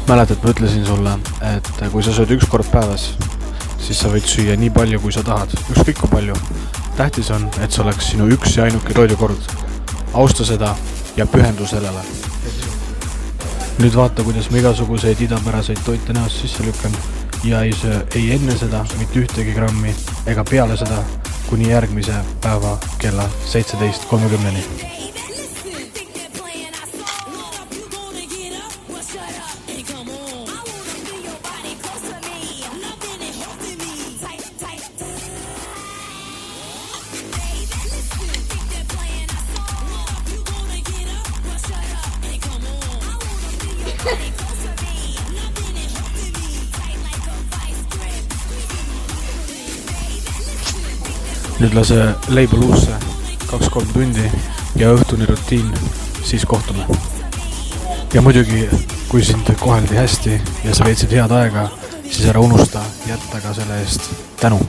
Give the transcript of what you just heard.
Mäletad, ma ütlesin sulle, et kui sa sööd üks kord päevas, siis sa võid süüa nii palju, kui sa tahad, ükskõik kui palju. Tähtis on, et see oleks sinu üks ja ainuke toidukord. Austa seda ja pühendu sellele. Nüüd vaata, kuidas ma igasuguseid idapäraseid toite näost sisse lükkan ja ei söö ei enne seda mitte ühtegi grammi ega peale seda kuni järgmise päeva kella 17:30. Nüüd lase leiba luusse 2-3 tundi ja õhtuni rutiin, siis kohtume. Ja muidugi, kui sind koheldi hästi ja sa veetsid head aega, siis ära unusta jätta ka selle eest tänu.